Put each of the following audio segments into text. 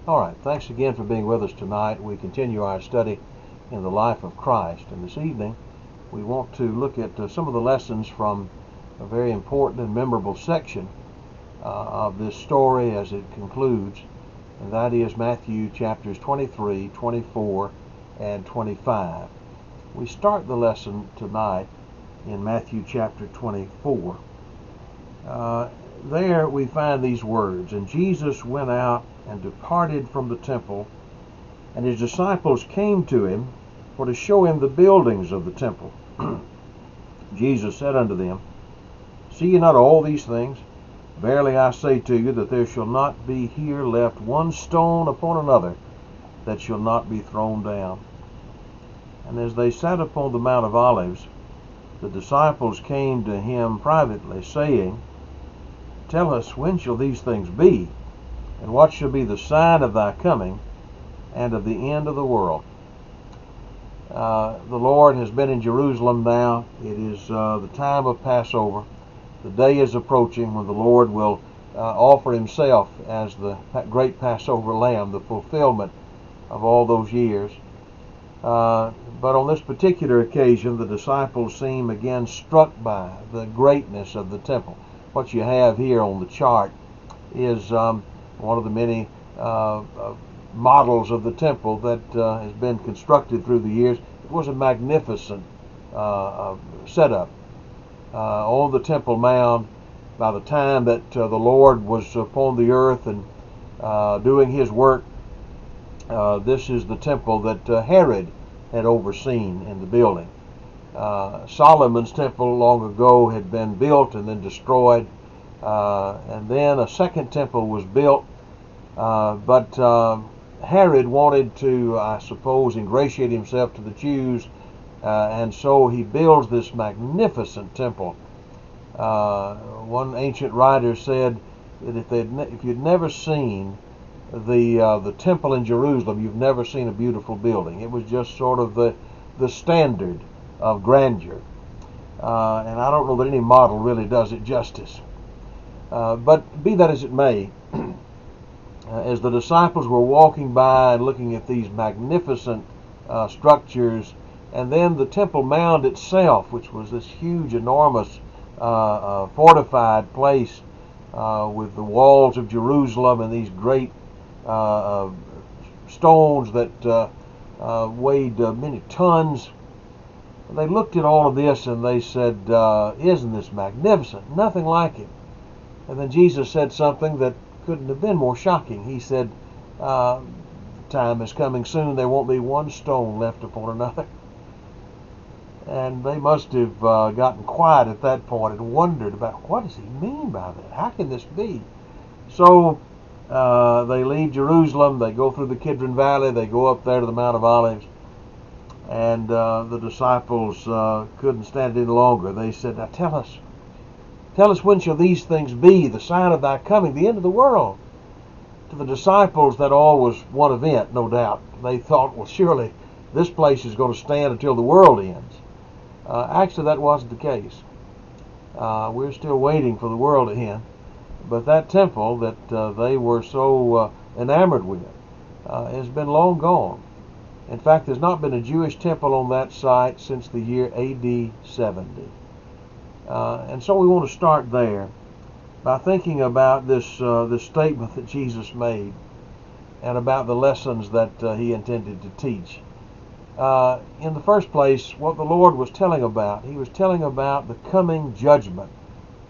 All right, thanks again for being with us tonight. We continue our study in the life of Christ, and this evening we want to look at some of the lessons from a very important and memorable section of this story as it concludes, and that is Matthew chapters 23, 24, and 25. We start the lesson tonight in Matthew chapter 24. There we find these words, "And Jesus went out and departed from the temple, and his disciples came to him for to show him the buildings of the temple. Jesus said unto them, See ye not all these things? Verily I say to you, that there shall not be here left one stone upon another that shall not be thrown down. And as they sat upon the Mount of Olives, the disciples came to him privately, saying, Tell us, when shall these things be? And what shall be the sign of thy coming and of the end of the world?" The Lord has been in Jerusalem now. It is the time of Passover. The day is approaching when the Lord will offer himself as the great Passover lamb, the fulfillment of all those years. But on this particular occasion, the disciples seem again struck by the greatness of the temple. What you have here on the chart is one of the many models of the temple that has been constructed through the years. It was a magnificent setup on the Temple Mount. By the time that the Lord was upon the earth and doing his work, this is the temple that Herod had overseen in the building. Solomon's temple long ago had been built and then destroyed, and then a second temple was built, but Herod wanted to, I suppose, ingratiate himself to the Jews, and so he builds this magnificent temple. One ancient writer said that if you'd never seen the temple in Jerusalem, you've never seen a beautiful building. It was just sort of the standard of grandeur, and I don't know that any model really does it justice. But be that as it may, as the disciples were walking by and looking at these magnificent structures, and then the Temple Mount itself, which was this huge, enormous, fortified place with the walls of Jerusalem and these great stones that weighed many tons. They looked at all of this and they said, Isn't this magnificent? Nothing like it. And then Jesus said something that couldn't have been more shocking. He said, time is coming soon, there won't be one stone left upon another. And they must have gotten quiet at that point and wondered about, what does he mean by that? How can this be? So they leave Jerusalem, they go through the Kidron Valley, they go up there to the Mount of Olives, and the disciples couldn't stand it any longer. They said, Now tell us, when shall these things be, the sign of thy coming, the end of the world? To the disciples, that all was one event, no doubt. They thought, well, surely this place is going to stand until the world ends. Actually, that wasn't the case. We're still waiting for the world to end. But that temple that they were so enamored with has been long gone. In fact, there's not been a Jewish temple on that site since the year AD 70. And so we want to start there by thinking about this statement that Jesus made and about the lessons that he intended to teach. In the first place, what the Lord was telling about, he was telling about the coming judgment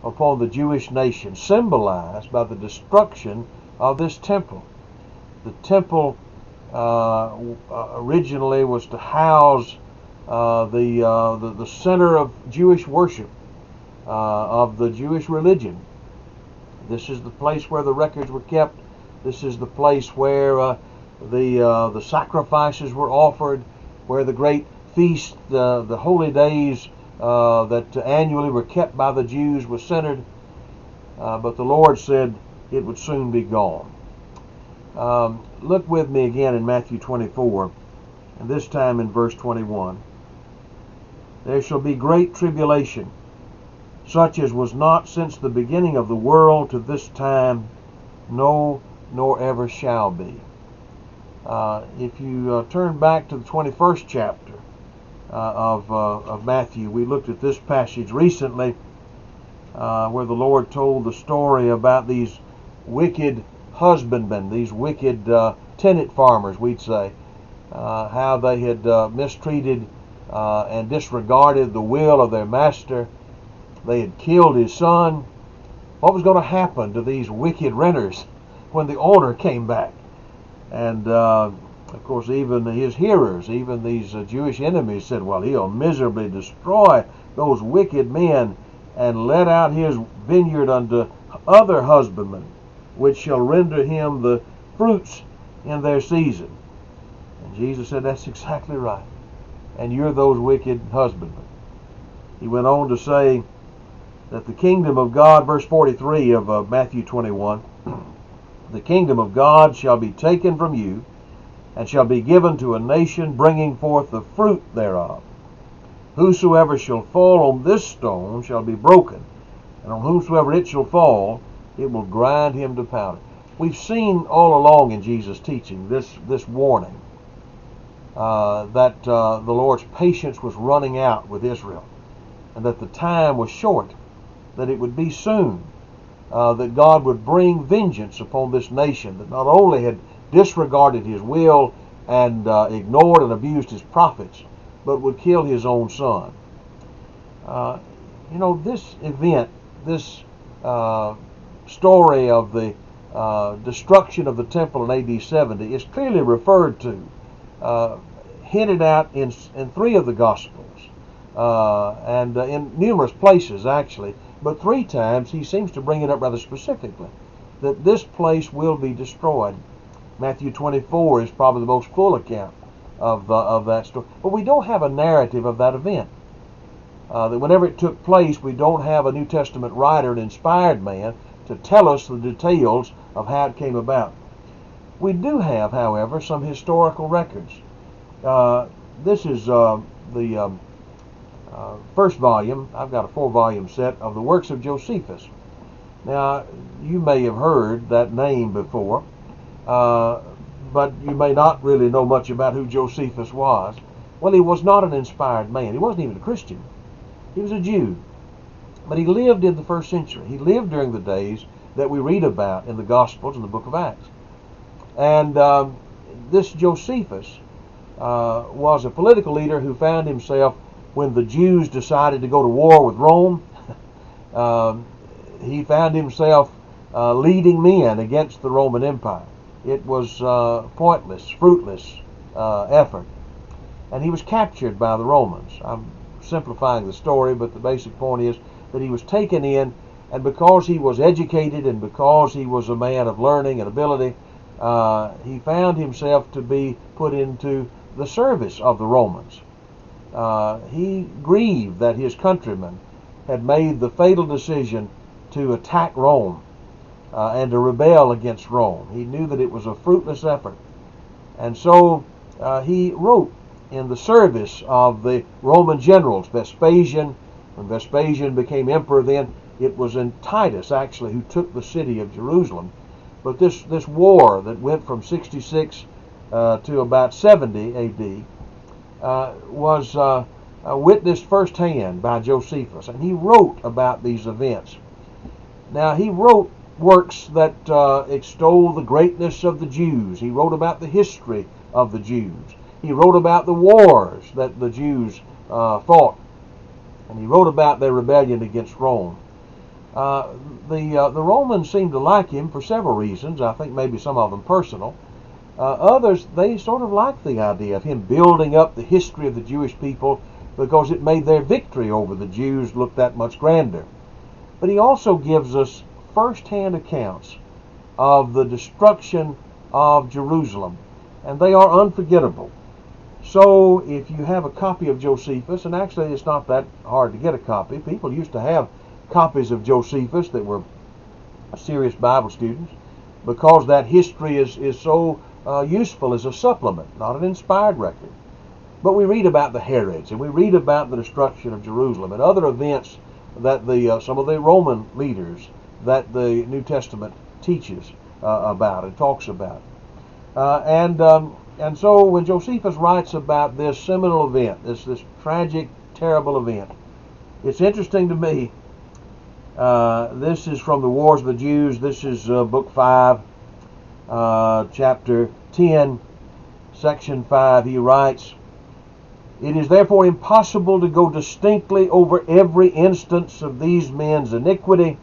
upon the Jewish nation, symbolized by the destruction of this temple. The temple originally was to house the center of Jewish worship, of the Jewish religion. This is the place where the records were kept. This is the place where the sacrifices were offered, where the great feast, the holy days that annually were kept by the Jews was centered. But the Lord said it would soon be gone. Look with me again in Matthew 24, and this time in verse 21. There shall be great tribulation, such as was not since the beginning of the world to this time, no, nor ever shall be. If you turn back to the 21st chapter of Matthew, we looked at this passage recently where the Lord told the story about these wicked husbandmen, these wicked tenant farmers, we'd say, how they had mistreated and disregarded the will of their master. They had killed his son. What was going to happen to these wicked renters when the owner came back? And of course, even his hearers, even these Jewish enemies said, well, he'll miserably destroy those wicked men and let out his vineyard unto other husbandmen, which shall render him the fruits in their season. And Jesus said, that's exactly right. And you're those wicked husbandmen. He went on to say that the kingdom of God, verse 43 of Matthew 21, the kingdom of God shall be taken from you, and shall be given to a nation bringing forth the fruit thereof. Whosoever shall fall on this stone shall be broken, and on whomsoever it shall fall, it will grind him to powder. We've seen all along in Jesus' teaching this warning that the Lord's patience was running out with Israel, and that the time was short, that it would be soon, that God would bring vengeance upon this nation that not only had disregarded his will and ignored and abused his prophets, but would kill his own son. This event, this story of the destruction of the temple in AD 70 is clearly referred to, hinted at in three of the Gospels, and in numerous places actually, but three times he seems to bring it up rather specifically, that this place will be destroyed. Matthew 24 is probably the most full account of that story. But we don't have a narrative of that event. That whenever it took place, we don't have a New Testament writer, an inspired man, to tell us the details of how it came about. We do have, however, some historical records. This is the first volume. I've got a 4-volume set of the works of Josephus. Now, you may have heard that name before, but you may not really know much about who Josephus was. Well, he was not an inspired man. He wasn't even a Christian. He was a Jew. But he lived in the first century. He lived during the days that we read about in the Gospels and the book of Acts. And this Josephus was a political leader who found himself, when the Jews decided to go to war with Rome, he found himself leading men against the Roman Empire. It was pointless, fruitless effort. And he was captured by the Romans. I'm simplifying the story, but the basic point is that he was taken in, and because he was educated and because he was a man of learning and ability, he found himself to be put into the service of the Romans. He grieved that his countrymen had made the fatal decision to attack Rome and to rebel against Rome. He knew that it was a fruitless effort. And so he wrote in the service of the Roman generals, Vespasian. When Vespasian became emperor then, it was in Titus, actually, who took the city of Jerusalem. But this war that went from 66 to about 70 A.D. Was witnessed firsthand by Josephus, and he wrote about these events. Now, he wrote works that extol the greatness of the Jews. He wrote about the history of the Jews. He wrote about the wars that the Jews fought, and he wrote about their rebellion against Rome. The Romans seemed to like him for several reasons. I think maybe some of them personal. Others, they sort of liked the idea of him building up the history of the Jewish people because it made their victory over the Jews look that much grander. But he also gives us first-hand accounts of the destruction of Jerusalem, and they are unforgettable. So if you have a copy of Josephus, and actually it's not that hard to get a copy. People used to have copies of Josephus that were serious Bible students, because that history is so useful as a supplement, not an inspired record. But we read about the Herods, and we read about the destruction of Jerusalem and other events that some of the Roman leaders that the New Testament teaches about and talks about. And so when Josephus writes about this seminal event, this tragic, terrible event, it's interesting to me. This is from the Wars of the Jews. This is book 5, chapter 10, section 5. He writes, "It is therefore impossible to go distinctly over every instance of these men's iniquity.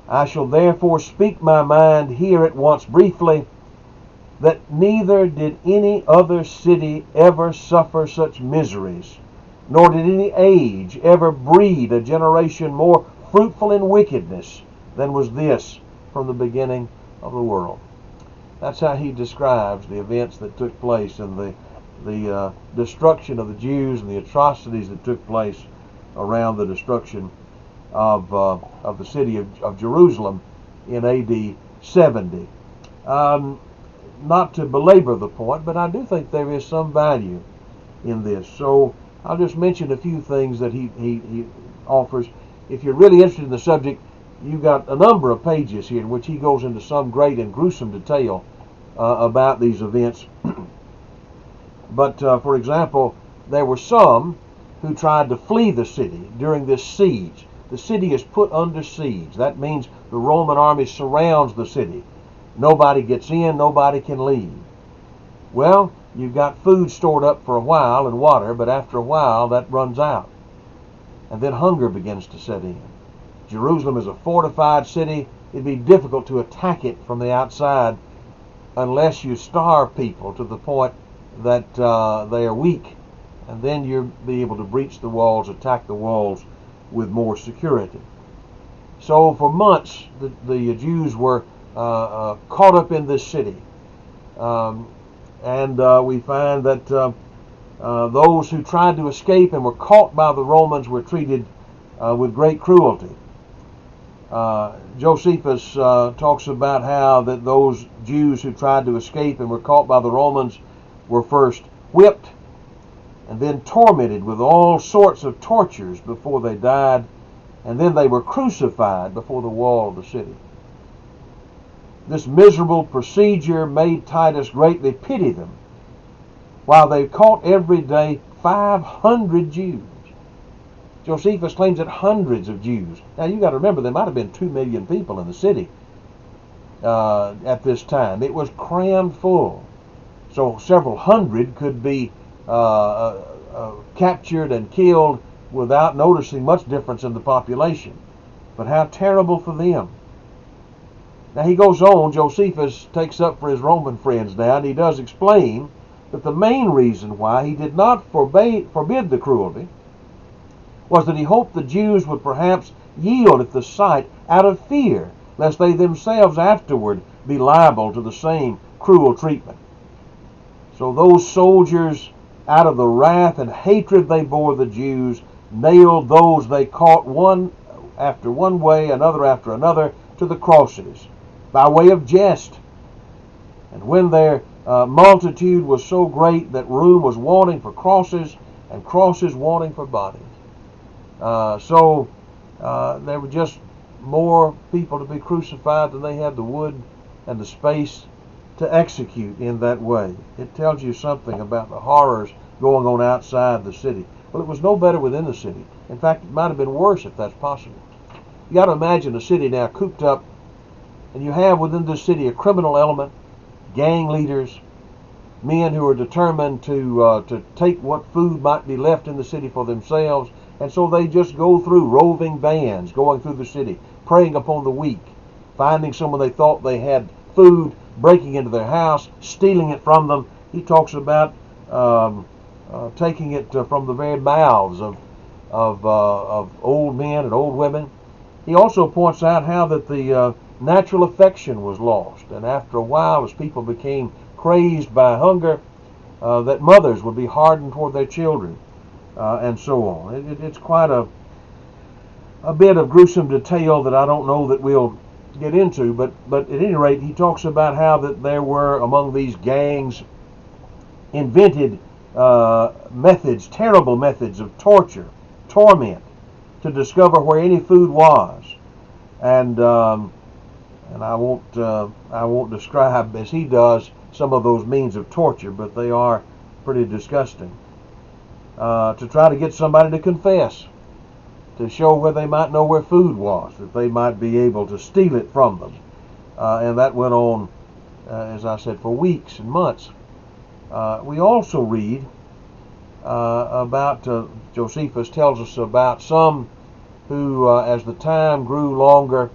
I shall therefore speak my mind here at once briefly, that neither did any other city ever suffer such miseries, nor did any age ever breed a generation more fruitful in wickedness than was this from the beginning of the world." That's how he describes the events that took place and the destruction of the Jews and the atrocities that took place around the destruction of the city of Jerusalem in A.D. 70. Not to belabor the point, but I do think there is some value in this. So I'll just mention a few things that he offers. If you're really interested in the subject, you've got a number of pages here in which he goes into some great and gruesome detail about these events. But for example, there were some who tried to flee the city during this siege. The city is put under siege. That means the Roman army surrounds the city. Nobody gets in, nobody can leave. Well, you've got food stored up for a while and water, but after a while that runs out. And then hunger begins to set in. Jerusalem is a fortified city. It'd be difficult to attack it from the outside unless you starve people to the point that they are weak. And then you'll be able to breach the walls, attack the walls with more security. So for months, the Jews were caught up in this city. And we find that those who tried to escape and were caught by the Romans were treated with great cruelty. Josephus talks about how that those Jews who tried to escape and were caught by the Romans were first whipped and then tormented with all sorts of tortures before they died, and then they were crucified before the wall of the city. This miserable procedure made Titus greatly pity them, while they caught every day 500 Jews. Josephus claims that hundreds of Jews. Now you've got to remember, there might have been 2 million people in the city at this time. It was crammed full. So several hundred could be captured and killed without noticing much difference in the population. But how terrible for them. Now he goes on, Josephus takes up for his Roman friends now, and he does explain that the main reason why he did not forbid the cruelty was that he hoped the Jews would perhaps yield at the sight out of fear, lest they themselves afterward be liable to the same cruel treatment. So those soldiers, out of the wrath and hatred they bore the Jews, nailed those they caught one after one way, another after another, to the crosses, by way of jest. And when their multitude was so great that room was wanting for crosses, and crosses wanting for bodies. So there were just more people to be crucified than they had the wood and the space to execute in that way. It tells you something about the horrors going on outside the city. Well, it was no better within the city. In fact, it might have been worse if that's possible. You got to imagine a city now cooped up, and you have within this city a criminal element, gang leaders, men who are determined to take what food might be left in the city for themselves, and so they just go through roving bands, going through the city, preying upon the weak, finding someone they thought they had food, breaking into their house, stealing it from them. He talks about taking it from the very mouths of old men and old women. He also points out how that the natural affection was lost, and after a while, as people became crazed by hunger, that mothers would be hardened toward their children, and so on. It's quite a bit of gruesome detail that I don't know that we'll get into, but at any rate, he talks about how that there were among these gangs invented methods, terrible methods of torture, torment, to discover where any food was. And And I won't describe as he does some of those means of torture, but they are pretty disgusting. To try to get somebody to confess, to show where they might know where food was, that they might be able to steal it from them. And that went on, as I said, for weeks and months. We also read about, Josephus tells us about some who, as the time grew longer,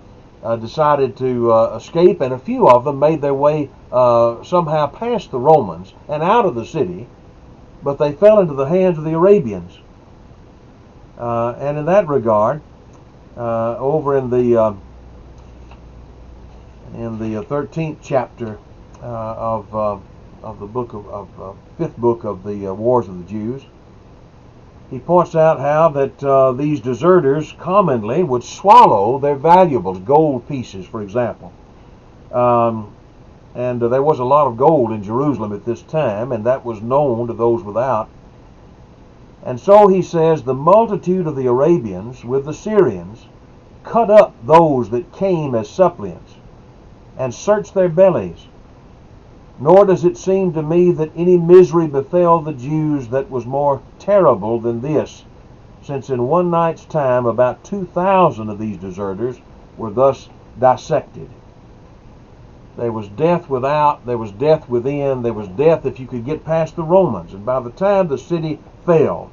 decided to escape, and a few of them made their way somehow past the Romans and out of the city, but they fell into the hands of the Arabians. And in that regard, over in the 13th chapter of the book of fifth book of the Wars of the Jews, he points out how that these deserters commonly would swallow their valuables, gold pieces, for example. And there was a lot of gold in Jerusalem at this time, and that was known to those without. And so he says, the multitude of the Arabians with the Syrians cut up those that came as suppliants, and searched their bellies. Nor does it seem to me that any misery befell the Jews that was more terrible than this, since in one night's time about 2,000 of these deserters were thus dissected. There was death without, there was death within, there was death if you could get past the Romans. And by the time the city fell,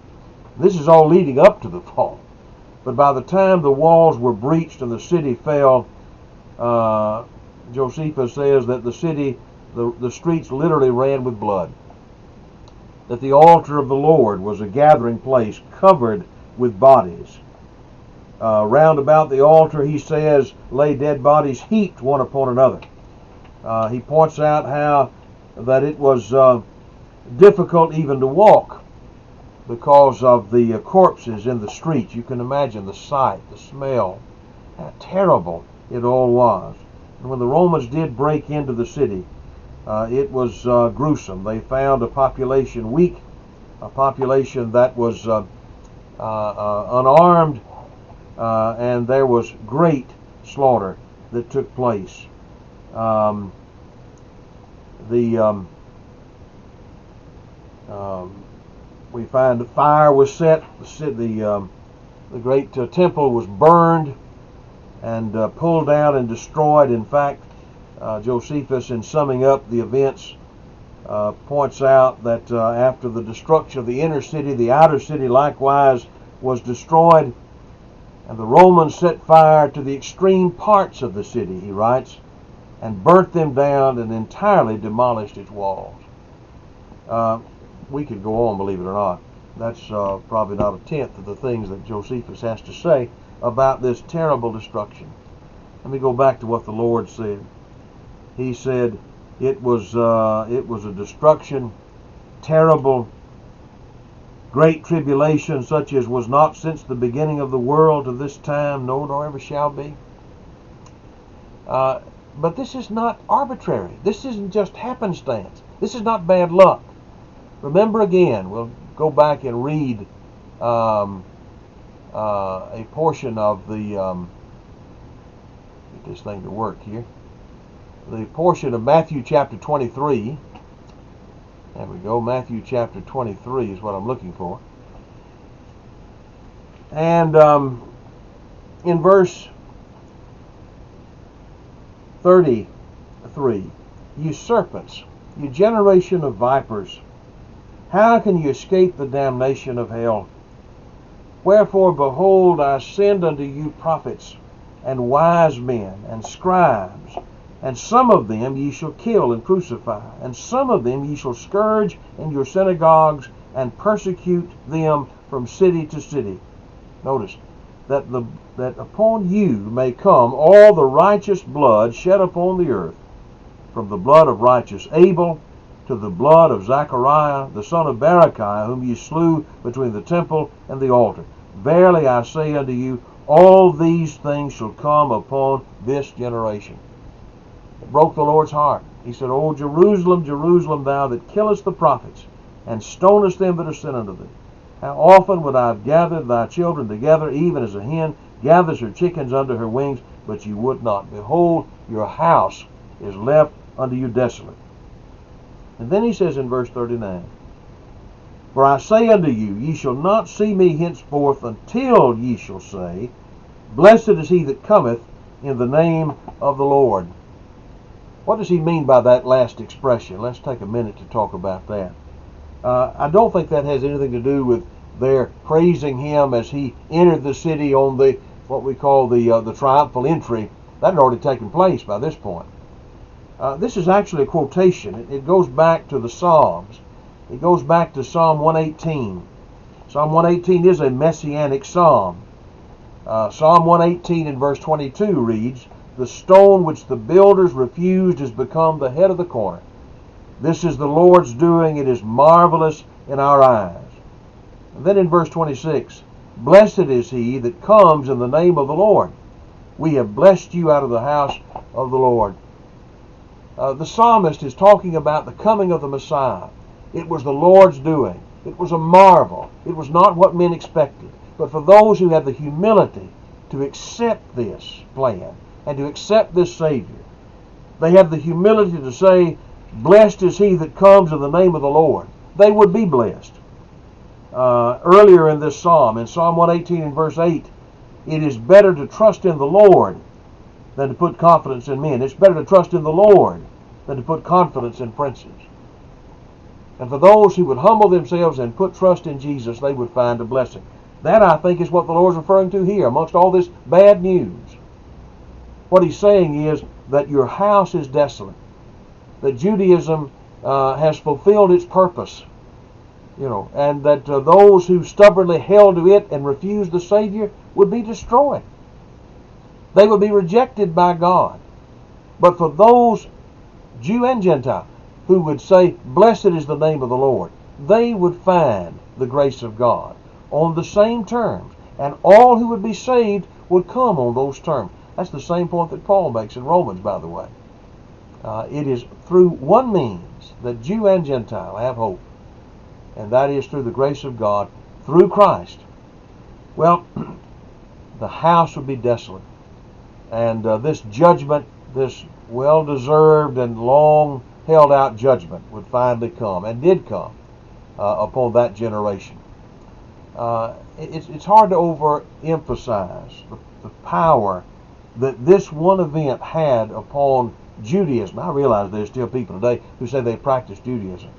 this is all leading up to the fall, but by the time the walls were breached and the city fell, Josephus says that the city, the streets literally ran with blood. That the altar of the Lord was a gathering place covered with bodies. Round about the altar, he says, lay dead bodies heaped one upon another. He points out how that it was difficult even to walk because of the corpses in the streets. You can imagine the sight, the smell, how terrible it all was. And when the Romans did break into the city, it was gruesome. They found a population weak, a population that was unarmed, and there was great slaughter that took place. We find the fire was set. The great temple was burned and pulled down and destroyed. In fact, Josephus, in summing up the events, points out that after the destruction of the inner city, the outer city likewise was destroyed, and the Romans set fire to the extreme parts of the city, he writes, and burnt them down and entirely demolished its walls. We could go on, believe it or not. That's probably not a tenth of the things that Josephus has to say about this terrible destruction. Let me go back to what the Lord said. He said it was a destruction, terrible, great tribulation, such as was not since the beginning of the world to this time, no, nor ever shall be. But this is not arbitrary. This isn't just happenstance. This is not bad luck. Remember again, we'll go back and read a portion of the, get this thing to work here, the portion of Matthew chapter 23. There we go, Matthew chapter 23 is what I'm looking for. And in verse 33, you serpents, you generation of vipers, how can you escape the damnation of hell? Wherefore, behold, I send unto you prophets, and wise men, and scribes, and some of them ye shall kill and crucify, and some of them ye shall scourge in your synagogues, and persecute them from city to city. Notice, that upon you may come all the righteous blood shed upon the earth, from the blood of righteous Abel to the blood of Zachariah, the son of Berechiah, whom ye slew between the temple and the altar. Verily I say unto you, all these things shall come upon this generation. It broke the Lord's heart. He said, O Jerusalem, Jerusalem, thou that killest the prophets, and stonest them that are sent unto thee. How often would I have gathered thy children together, even as a hen gathers her chickens under her wings, but you would not. Behold, your house is left unto you desolate. And then he says in verse 39, For I say unto you, ye shall not see me henceforth until ye shall say, Blessed is he that cometh in the name of the Lord. What does he mean by that last expression? Let's take a minute to talk about that. I don't think that has anything to do with their praising him as he entered the city on the what we call the triumphal entry. That had already taken place by this point. This is actually a quotation. It goes back to the Psalms. It goes back to Psalm 118. Psalm 118 is a messianic psalm. Psalm 118 in verse 22 reads, The stone which the builders refused is become the head of the corner. This is the Lord's doing. It is marvelous in our eyes. And then in verse 26, Blessed is he that comes in the name of the Lord. We have blessed you out of the house of the Lord. The psalmist is talking about the coming of the Messiah. It was the Lord's doing. It was a marvel. It was not what men expected. But for those who have the humility to accept this plan and to accept this Savior, they have the humility to say, Blessed is he that comes in the name of the Lord. They would be blessed. Earlier in this psalm, in Psalm 118 and verse 8, it is better to trust in the Lord than to put confidence in men. It's better to trust in the Lord than to put confidence in princes. And for those who would humble themselves and put trust in Jesus, they would find a blessing. That, I think, is what the Lord's referring to here amongst all this bad news. What he's saying is that your house is desolate, that Judaism has fulfilled its purpose, and that those who stubbornly held to it and refused the Savior would be destroyed. They would be rejected by God. But for those, Jew and Gentile, who would say, Blessed is the name of the Lord, they would find the grace of God on the same terms. And all who would be saved would come on those terms. That's the same point that Paul makes in Romans, by the way. It is through one means that Jew and Gentile have hope, and that is through the grace of God, through Christ. Well, the house would be desolate. And this judgment, this well-deserved and long-held-out judgment would finally come, and did come, upon that generation. It's hard to overemphasize the power that this one event had upon Judaism. I realize there's still people today who say they practice Judaism,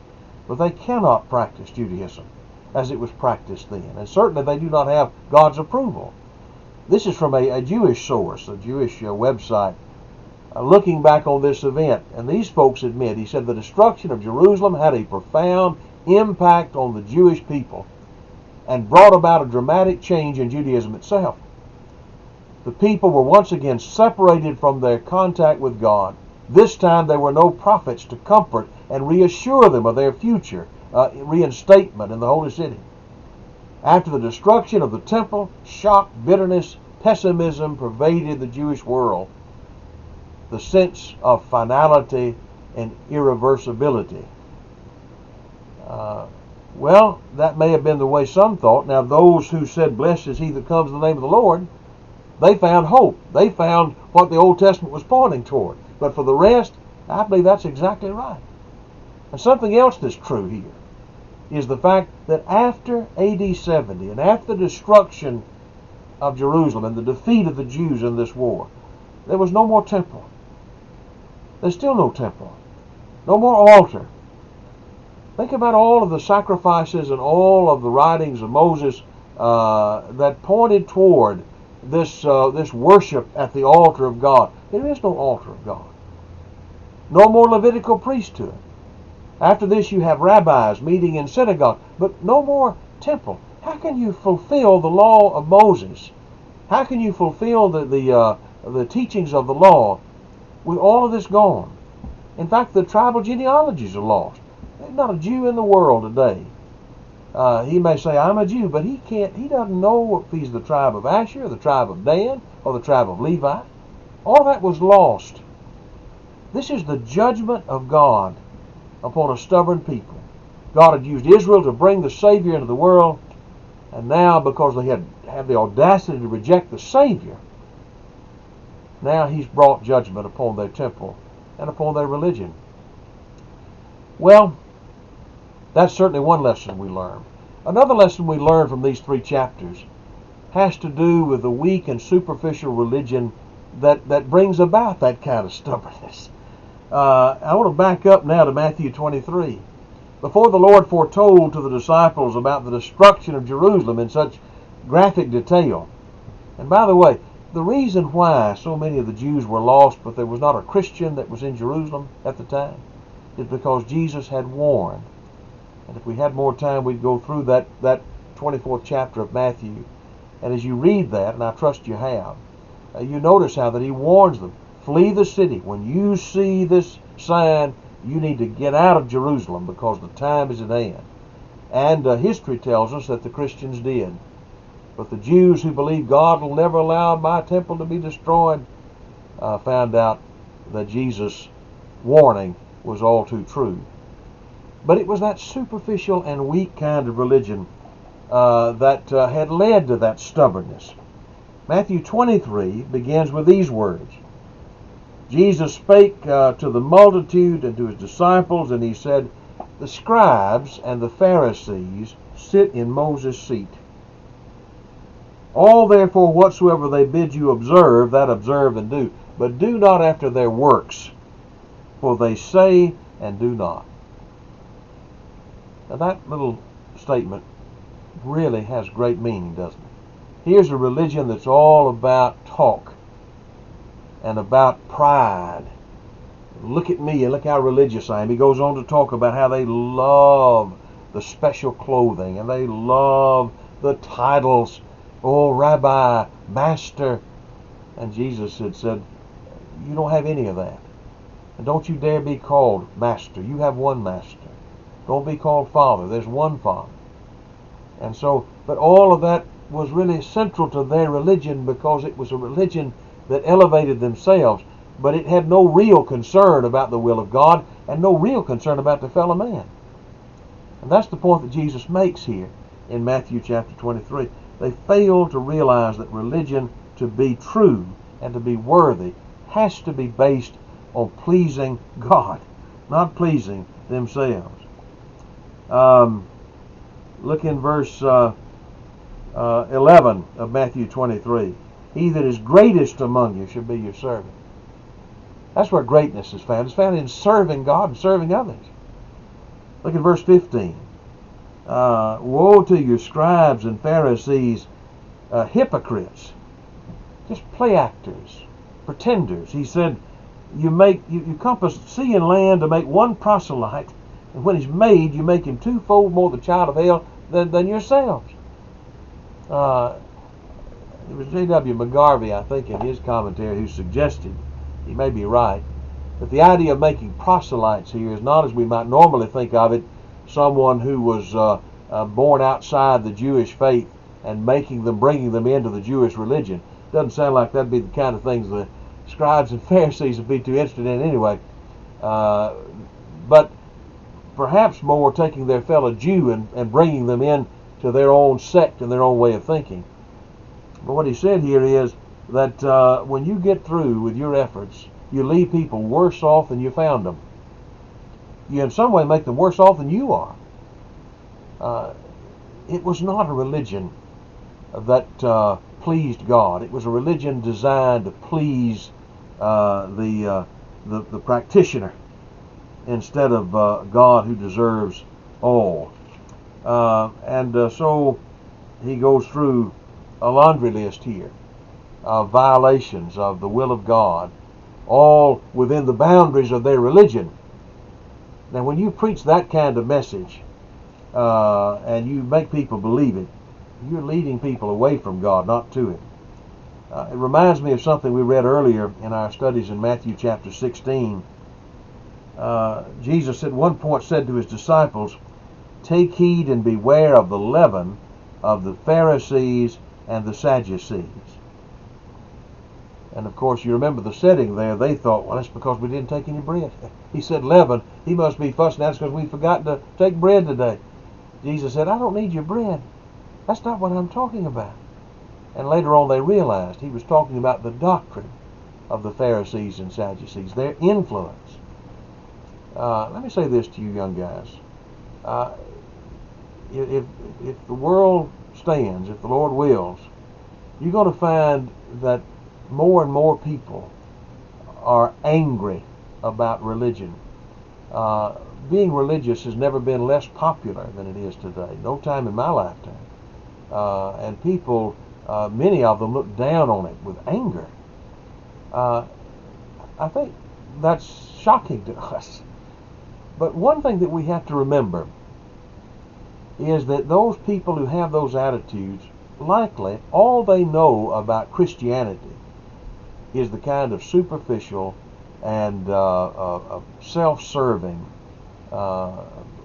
but they cannot practice Judaism as it was practiced then, and certainly they do not have God's approval. This is from a Jewish source, a Jewish website, looking back on this event, and these folks admit, he said, the destruction of Jerusalem had a profound impact on the Jewish people and brought about a dramatic change in Judaism itself. The people were once again separated from their contact with God. This time there were no prophets to comfort and reassure them of their future reinstatement in the holy city. After the destruction of the temple, shock, bitterness, pessimism pervaded the Jewish world. The sense of finality and irreversibility. Well, that may have been the way some thought. Now, those who said, Blessed is he that comes in the name of the Lord, they found hope. They found what the Old Testament was pointing toward. But for the rest, I believe that's exactly right. And something else that's true here is the fact that after AD 70 and after the destruction of Jerusalem and the defeat of the Jews in this war, there was no more temple. There's still no temple. No more altar. Think about all of the sacrifices and all of the writings of Moses that pointed toward this worship at the altar of God. There is no altar of God. No more Levitical priesthood. After this you have rabbis meeting in synagogue, but no more temple. How can you fulfill the law of Moses? How can you fulfill the teachings of the law with all of this gone? In fact, the tribal genealogies are lost. There's not a Jew in the world today. He may say, I'm a Jew, but he doesn't know if he's the tribe of Asher, or the tribe of Dan, or the tribe of Levi. All that was lost. This is the judgment of God upon a stubborn people. God had used Israel to bring the Savior into the world, and now because they have the audacity to reject the Savior, Now he's brought judgment upon their temple and upon their religion. Well, that's certainly one lesson we learn. Another lesson we learn from these 3 chapters has to do with the weak and superficial religion that brings about that kind of stubbornness. I want to back up now to Matthew 23. Before the Lord foretold to the disciples about the destruction of Jerusalem in such graphic detail. And by the way, the reason why so many of the Jews were lost, but there was not a Christian that was in Jerusalem at the time, is because Jesus had warned. And if we had more time, we'd go through that 24th chapter of Matthew. And as you read that, and I trust you have, you notice how that he warns them, flee the city. When you see this sign, you need to get out of Jerusalem because the time is at hand. And history tells us that the Christians did. But the Jews who believe God will never allow my temple to be destroyed found out that Jesus' warning was all too true. But it was that superficial and weak kind of religion that had led to that stubbornness. Matthew 23 begins with these words. Jesus spake to the multitude and to his disciples, and he said, the scribes and the Pharisees sit in Moses' seat. All therefore whatsoever they bid you observe, that observe and do. But do not after their works, for they say and do not. Now that little statement really has great meaning, doesn't it? Here's a religion that's all about talk and about pride. Look at me and look how religious I am. He goes on to talk about how they love the special clothing and they love the titles. Oh, Rabbi, Master. And Jesus had said, you don't have any of that. And don't you dare be called Master. You have one Master. Don't be called Father. There's one Father. And so, but all of that was really central to their religion because it was a religion that elevated themselves, but it had no real concern about the will of God and no real concern about the fellow man. And that's the point that Jesus makes here in Matthew chapter 23. They fail to realize that religion, to be true and to be worthy, has to be based on pleasing God, not pleasing themselves. Look in verse 11 of Matthew 23. He that is greatest among you should be your servant. That's where greatness is found. It's found in serving God and serving others. Look at verse 15. Woe to you, scribes and Pharisees, hypocrites, just play actors, pretenders. He said, you compass sea and land to make one proselyte, and when he's made, you make him twofold more the child of hell than yourselves. It was J.W. McGarvey, I think, in his commentary, who suggested, he may be right, that the idea of making proselytes here is not as we might normally think of it, someone who was born outside the Jewish faith and bringing them into the Jewish religion. Doesn't sound like that'd be the kind of things the scribes and Pharisees would be too interested in anyway. But perhaps more taking their fellow Jew and bringing them in to their own sect and their own way of thinking. But what he said here is that when you get through with your efforts, you leave people worse off than you found them. You in some way make them worse off than you are. It was not a religion that pleased God. It was a religion designed to please the practitioner instead of God, who deserves all. So he goes through a laundry list here of violations of the will of God, all within the boundaries of their religion. Now, when you preach that kind of message and you make people believe it, you're leading people away from God, not to Him. It reminds me of something we read earlier in our studies in Matthew chapter 16. Jesus at one point said to His disciples, "Take heed and beware of the leaven of the Pharisees and the Sadducees." And of course, you remember the setting there. They thought, well, that's because we didn't take any bread. He said leaven. He must be fussing at us because we forgot to take bread today. Jesus said, I don't need your bread. That's not what I'm talking about. And later on they realized He was talking about the doctrine of the Pharisees and Sadducees, their influence. Let me say this to you young guys. If the world stands, if the Lord wills, you're going to find that more and more people are angry about religion. Being religious has never been less popular than it is today. No time in my lifetime. And people, many of them, look down on it with anger. I think that's shocking to us. But one thing that we have to remember is that those people who have those attitudes, likely all they know about Christianity is the kind of superficial and self-serving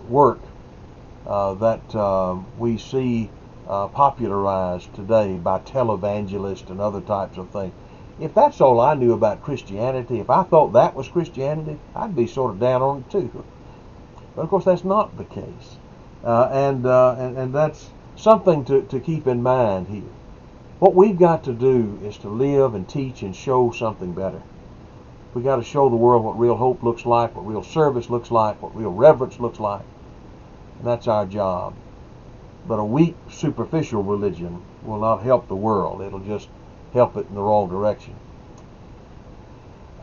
work that we see popularized today by televangelists and other types of things. If that's all I knew about Christianity, if I thought that was Christianity, I'd be sort of down on it too. But of course that's not the case. And that's something to keep in mind here. What we've got to do is to live and teach and show something better. We've got to show the world what real hope looks like, what real service looks like, what real reverence looks like. And that's our job. But a weak, superficial religion will not help the world. It'll just help it in the wrong direction.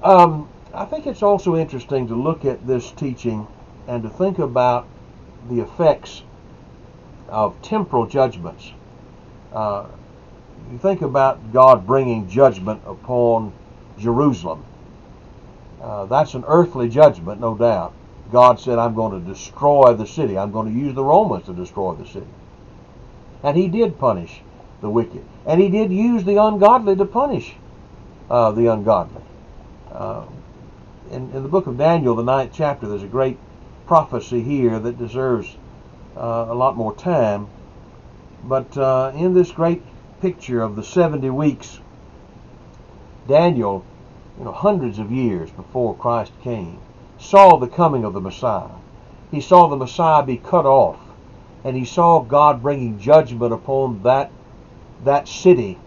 I think it's also interesting to look at this teaching and to think about the effects of temporal judgments. You think about God bringing judgment upon Jerusalem. That's an earthly judgment, no doubt. God said, I'm going to destroy the city. I'm going to use the Romans to destroy the city. And he did punish the wicked. And he did use the ungodly to punish the ungodly. In the book of Daniel, the 9th chapter, there's a great prophecy here that deserves a lot more time. But in this great picture of the 70 weeks, Daniel, hundreds of years before Christ came, saw the coming of the Messiah. He saw the Messiah be cut off, and he saw God bringing judgment upon that city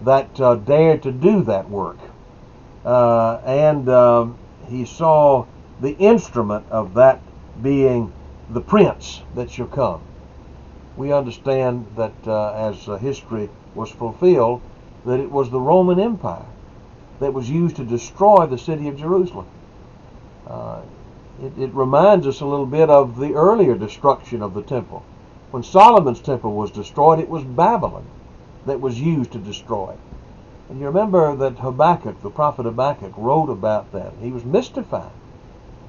that dared to do that work. And he saw the instrument of that being the prince that shall come. We understand that as history was fulfilled, that it was the Roman Empire that was used to destroy the city of Jerusalem. It reminds us a little bit of the earlier destruction of the temple. When Solomon's temple was destroyed, it was Babylon that was used to destroy it. And you remember that Habakkuk, the prophet Habakkuk, wrote about that. He was mystified.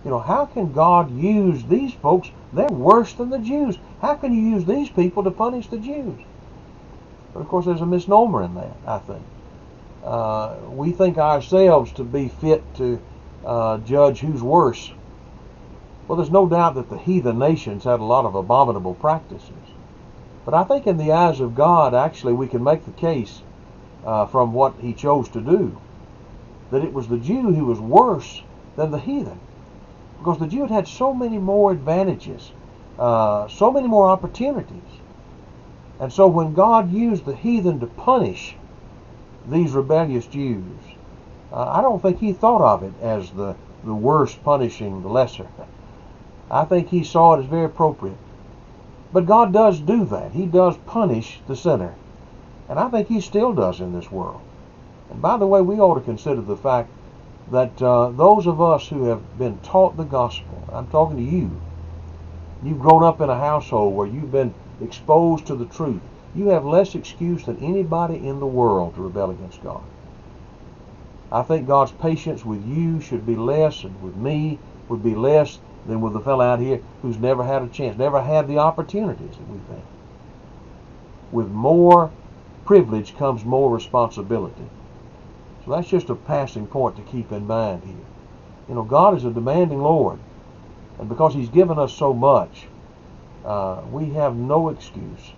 How can God use these folks? They're worse than the Jews. How can you use these people to punish the Jews? But of course there's a misnomer in that, I think. We think ourselves to be fit to judge who's worse. Well, there's no doubt that the heathen nations had a lot of abominable practices. But I think in the eyes of God, actually, we can make the case from what he chose to do, that it was the Jew who was worse than the heathen. Because the Jew had so many more advantages, so many more opportunities. And so when God used the heathen to punish these rebellious Jews, I don't think he thought of it as the worse punishing the lesser. I think he saw it as very appropriate. But God does do that. He does punish the sinner. And I think he still does in this world. And by the way, we ought to consider the fact that those of us who have been taught the gospel, I'm talking to you, you've grown up in a household where you've been exposed to the truth, you have less excuse than anybody in the world to rebel against God. I think God's patience with you should be less, and with me would be less than with the fellow out here who's never had a chance, never had the opportunities that we've had. With more privilege comes more responsibility. So that's just a passing point to keep in mind here. God is a demanding Lord, and because he's given us so much, we have no excuse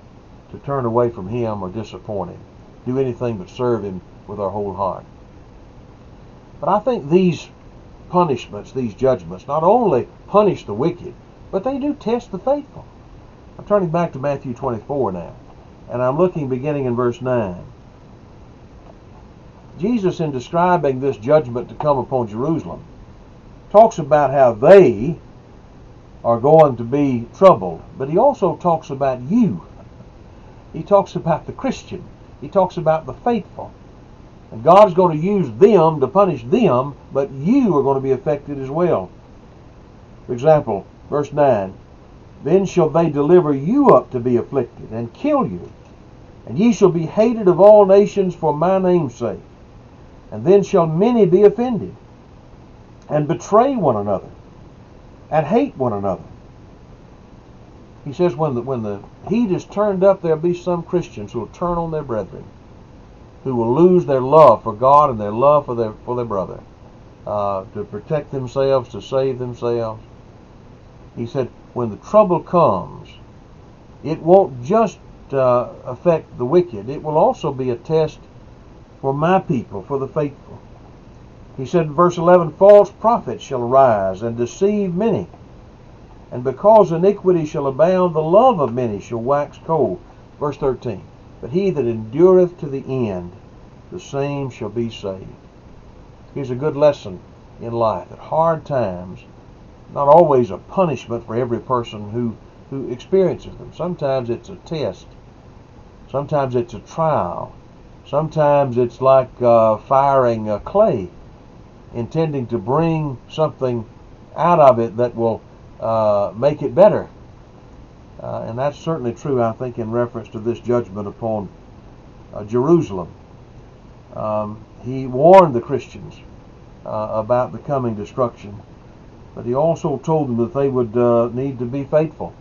to turn away from him or disappoint him, do anything but serve him with our whole heart. But I think these punishments, these judgments, not only punish the wicked, but they do test the faithful. I'm turning back to Matthew 24 now, and I'm looking beginning in verse 9. Jesus, in describing this judgment to come upon Jerusalem, talks about how they are going to be troubled, but he also talks about you. He talks about the Christian. He talks about the faithful. And God's going to use them to punish them, but you are going to be affected as well. For example, verse 9, then shall they deliver you up to be afflicted, and kill you, and ye shall be hated of all nations for my name's sake. And then shall many be offended, and betray one another, and hate one another. He says when the heat is turned up, there'll be some Christians who will turn on their brethren, who will lose their love for God and their love for their brother, to protect themselves, to save themselves. He said, when the trouble comes, it won't just affect the wicked. It will also be a test for my people, for the faithful. He said in verse 11, false prophets shall arise and deceive many. And because iniquity shall abound, the love of many shall wax cold. Verse 13, but he that endureth to the end, the same shall be saved. Here's a good lesson in life, that hard times, not always a punishment for every person who experiences them. Sometimes it's a test. Sometimes it's a trial. Sometimes it's like firing clay, intending to bring something out of it that will make it better. And that's certainly true, I think, in reference to this judgment upon Jerusalem. He warned the Christians about the coming destruction, but he also told them that they would need to be faithful.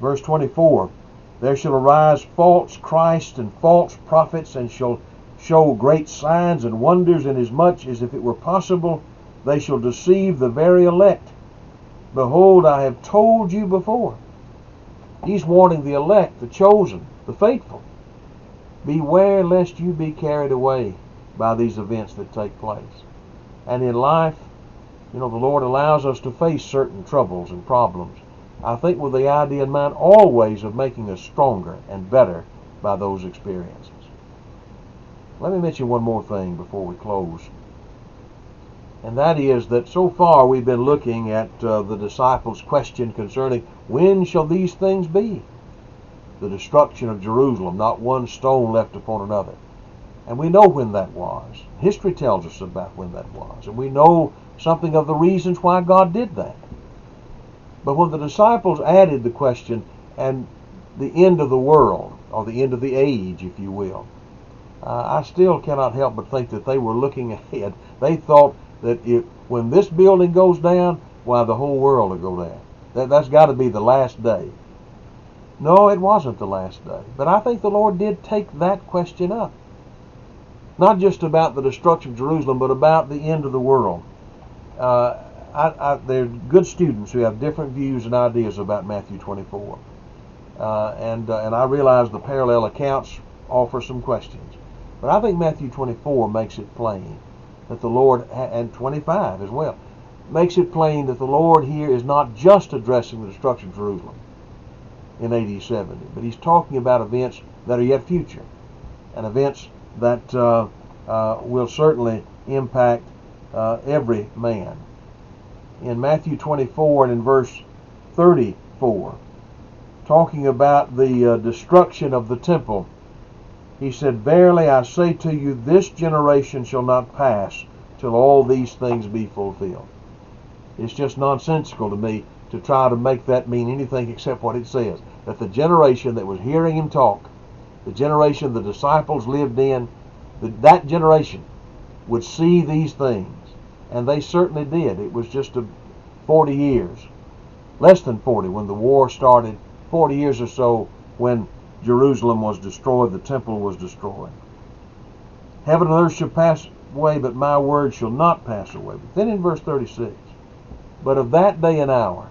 Verse 24, there shall arise false Christs and false prophets, and shall show great signs and wonders, inasmuch as if it were possible, they shall deceive the very elect. Behold, I have told you before. He's warning the elect, the chosen, the faithful. Beware lest you be carried away by these events that take place. And in life, the Lord allows us to face certain troubles and problems, I think with the idea in mind always of making us stronger and better by those experiences. Let me mention one more thing before we close. And that is that so far we've been looking at the disciples' question concerning when shall these things be? The destruction of Jerusalem, not one stone left upon another. And we know when that was. History tells us about when that was. And we know something of the reasons why God did that. But when the disciples added the question, and the end of the world, or the end of the age, if you will, I still cannot help but think that they were looking ahead. They thought that when this building goes down, why, the whole world will go down. That's got to be the last day. No, it wasn't the last day. But I think the Lord did take that question up. Not just about the destruction of Jerusalem, but about the end of the world. There are good students who have different views and ideas about Matthew 24. And I realize the parallel accounts offer some questions. But I think Matthew 24 makes it plain that the Lord, and 25 as well, makes it plain that the Lord here is not just addressing the destruction of Jerusalem in AD 70, but he's talking about events that are yet future, and events that will certainly impact every man. In Matthew 24 and in verse 34, talking about the destruction of the temple, he said, verily I say to you, this generation shall not pass till all these things be fulfilled. It's just nonsensical to me to try to make that mean anything except what it says. That the generation that was hearing him talk, the generation the disciples lived in, that generation would see these things. And they certainly did. It was just 40 years, less than 40 when the war started, 40 years or so when Jerusalem was destroyed, the temple was destroyed. Heaven and earth shall pass away, but my word shall not pass away. But then in verse 36, but of that day and hour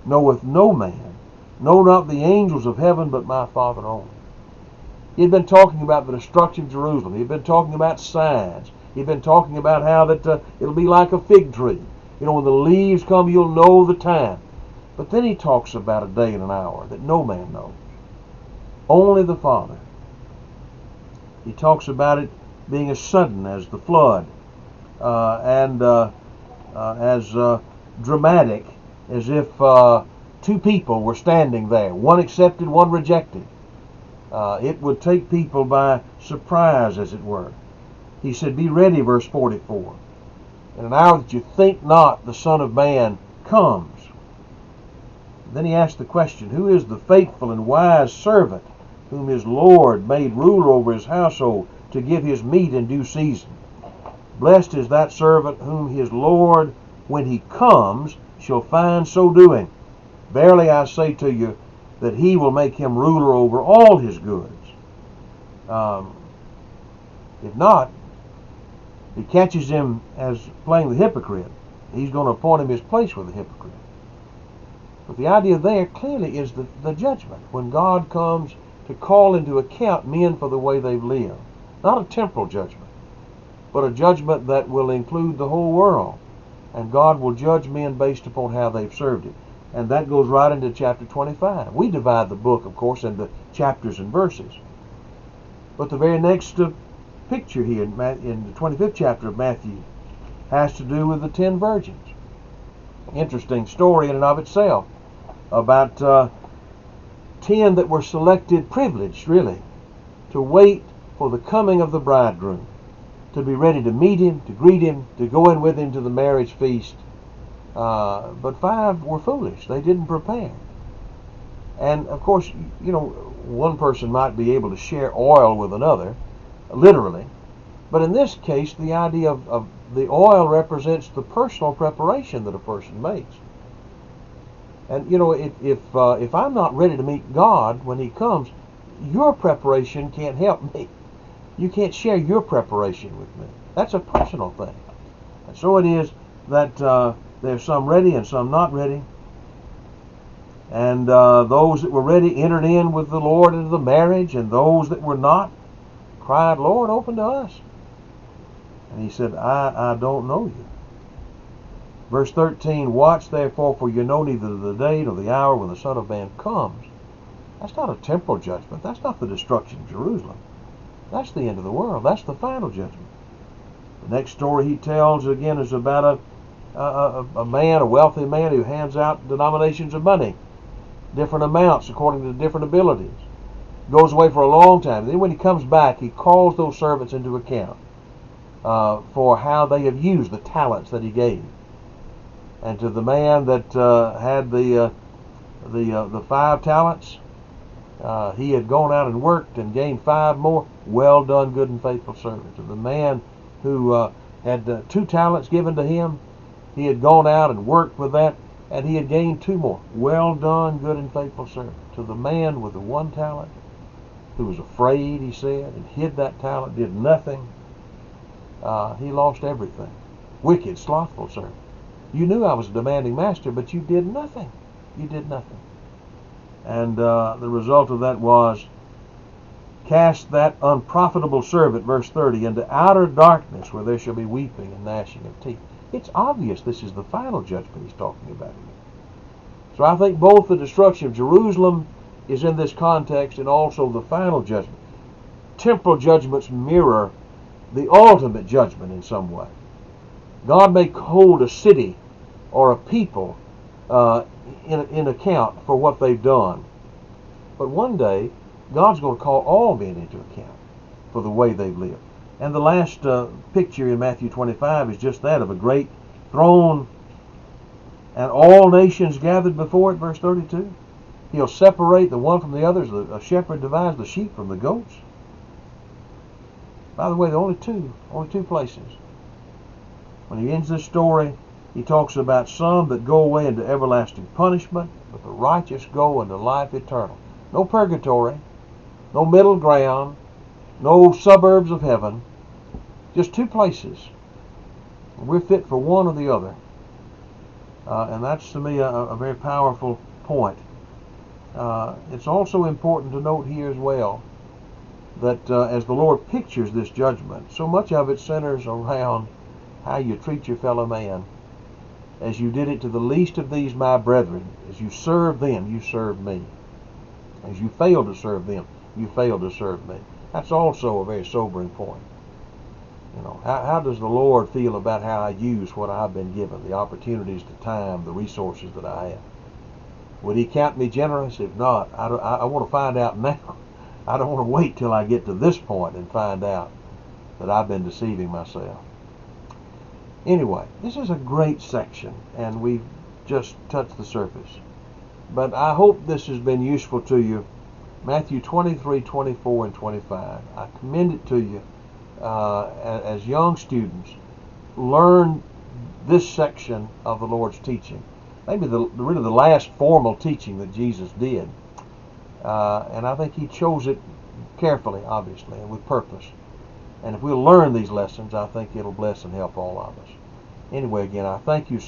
knoweth no man, no not the angels of heaven, but my Father only. He had been talking about the destruction of Jerusalem. He had been talking about signs. He had been talking about how that it'll be like a fig tree. When the leaves come, you'll know the time. But then he talks about a day and an hour that no man knows. Only the Father. He talks about it being as sudden as the flood, and as dramatic as if two people were standing there, one accepted, one rejected. It would take people by surprise, as it were. He said, be ready, verse 44. In an hour that you think not, the Son of Man comes. Then he asked the question, who is the faithful and wise servant whom his Lord made ruler over his household to give his meat in due season? Blessed is that servant whom his Lord, when he comes, shall find so doing. Verily I say to you, that he will make him ruler over all his goods. If not, he catches him as playing the hypocrite, he's going to appoint him his place with the hypocrite. But the idea there clearly is the judgment, when God comes to call into account men for the way they've lived. Not a temporal judgment, but a judgment that will include the whole world. And God will judge men based upon how they've served Him. And that goes right into chapter 25. We divide the book, of course, into chapters and verses. But the very next picture here in the 25th chapter of Matthew has to do with the 10 virgins. Interesting story in and of itself about 10 that were selected, privileged really, to wait for the coming of the bridegroom, to be ready to meet him, to greet him, to go in with him to the marriage feast. But 5 were foolish. They didn't prepare. And of course, you know, one person might be able to share oil with another, literally. But in this case, the idea of the oil represents the personal preparation that a person makes. And you know, if I'm not ready to meet God when He comes, your preparation can't help me. You can't share your preparation with me. That's a personal thing. And so it is that there's some ready and some not ready. And those that were ready entered in with the Lord into the marriage, and those that were not cried, Lord, open to us. And He said, I don't know you. Verse 13, watch therefore, for you know neither the day nor the hour when the Son of Man comes. That's not a temporal judgment. That's not the destruction of Jerusalem. That's the end of the world. That's the final judgment. The next story he tells, again, is about a man, a wealthy man, who hands out denominations of money, different amounts according to different abilities. Goes away for a long time. Then when he comes back, he calls those servants into account for how they have used the talents that he gave. And to the man that had the 5 talents, he had gone out and worked and gained 5 more. Well done, good and faithful servant. To the man who had 2 talents given to him, he had gone out and worked with that, and he had gained 2 more. Well done, good and faithful servant. To the man with the 1 talent, who was afraid, he said, and hid that talent, did nothing, he lost everything. Wicked, slothful servant. You knew I was a demanding master, but you did nothing. You did nothing. And the result of that was, cast that unprofitable servant, verse 30, into outer darkness, where there shall be weeping and gnashing of teeth. It's obvious this is the final judgment he's talking about here. So I think both the destruction of Jerusalem is in this context, and also the final judgment. Temporal judgments mirror the ultimate judgment in some way. God may hold a city or a people in account for what they've done. But one day, God's going to call all men into account for the way they've lived. And the last picture in Matthew 25 is just that, of a great throne and all nations gathered before it, verse 32. He'll separate the one from the others. A shepherd divides the sheep from the goats. By the way, there are only two places. When he ends this story, he talks about some that go away into everlasting punishment, but the righteous go into life eternal. No purgatory, no middle ground, no suburbs of heaven, just 2 places. We're fit for one or the other. And that's, to me, a very powerful point. It's also important to note here as well that as the Lord pictures this judgment, so much of it centers around how you treat your fellow man. As you did it to the least of these my brethren, as you served them, you served me. As you failed to serve them, you failed to serve me. That's also a very sobering point. How does the Lord feel about how I use what I've been given, the opportunities, the time, the resources that I have? Would He count me generous? If not, I want to find out now. I don't want to wait till I get to this point and find out that I've been deceiving myself. Anyway, this is a great section, and we've just touched the surface. But I hope this has been useful to you. Matthew 23, 24, and 25. I commend it to you as young students. Learn this section of the Lord's teaching. Maybe really the last formal teaching that Jesus did. And I think He chose it carefully, obviously, and with purpose. And if we'll learn these lessons, I think it'll bless and help all of us. Anyway, again, I thank you so